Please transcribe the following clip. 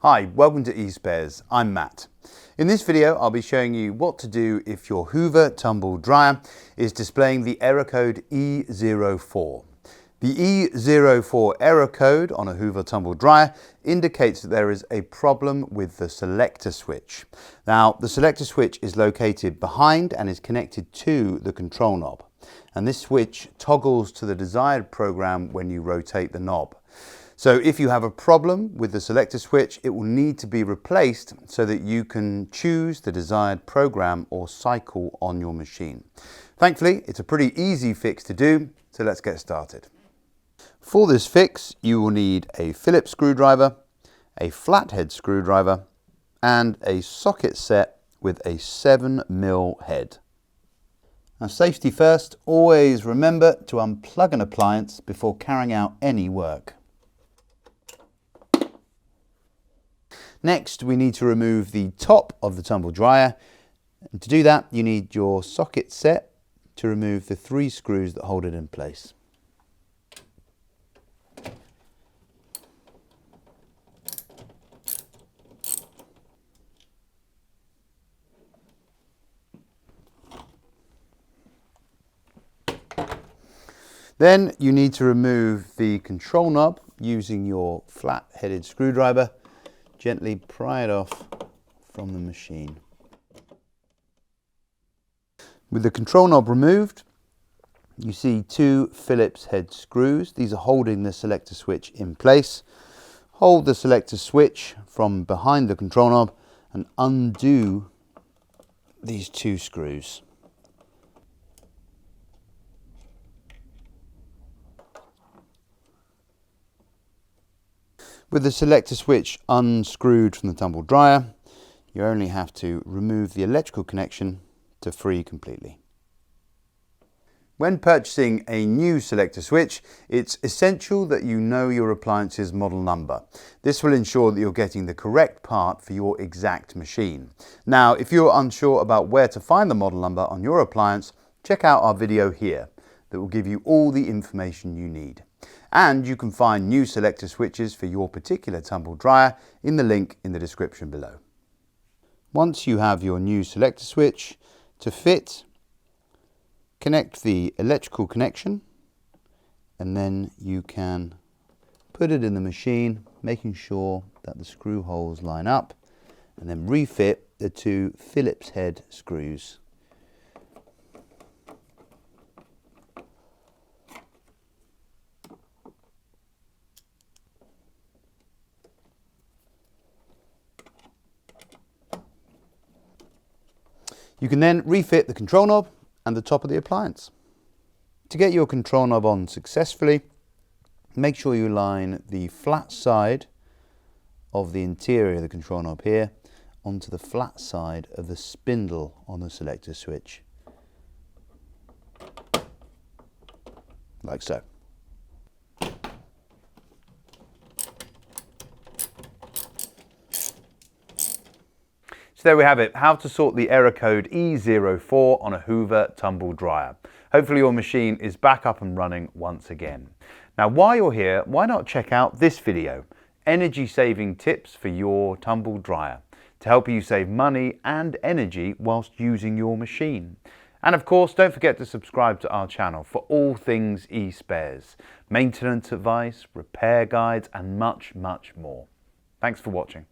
Hi, welcome to eSpares. I'm Matt. In this video, I'll be showing you what to do if your Hoover Tumble dryer is displaying the error code E04. The E04 error code on a Hoover Tumble dryer indicates that there is a problem with the selector switch. Now, the selector switch is located behind and is connected to the control knob. And this switch toggles to the desired program when you rotate the knob. So if you have a problem with the selector switch, it will need to be replaced so that you can choose the desired program or cycle on your machine. Thankfully, it's a pretty easy fix to do, so let's get started. For this fix, you will need a Phillips screwdriver, a flathead screwdriver, and a socket set with a 7mm head. Now, safety first, always remember to unplug an appliance before carrying out any work. Next, we need to remove the top of the tumble dryer. And to do that, you need your socket set to remove the 3 screws that hold it in place. Then you need to remove the control knob using your flat-headed screwdriver. Gently pry it off from the machine. With the control knob removed, you see 2 Phillips head screws. These are holding the selector switch in place. Hold the selector switch from behind the control knob and undo these 2 screws. With the selector switch unscrewed from the tumble dryer, you only have to remove the electrical connection to free completely. When purchasing a new selector switch, it's essential that you know your appliance's model number. This will ensure that you're getting the correct part for your exact machine. Now, if you're unsure about where to find the model number on your appliance, check out our video here that will give you all the information you need. And you can find new selector switches for your particular tumble dryer in the link in the description below. Once you have your new selector switch, to fit, connect the electrical connection, and then you can put it in the machine, making sure that the screw holes line up, and then refit the 2 Phillips head screws. You can then refit the control knob and the top of the appliance. To get your control knob on successfully, make sure you line the flat side of the interior of the control knob here onto the flat side of the spindle on the selector switch, like so. So there we have it, how to sort the error code E04 on a Hoover Tumble dryer. Hopefully your machine is back up and running once again. Now while you're here, why not check out this video, energy saving tips for your tumble dryer, to help you save money and energy whilst using your machine. And of course, don't forget to subscribe to our channel for all things eSpares, maintenance advice, repair guides, and much, much more. Thanks for watching.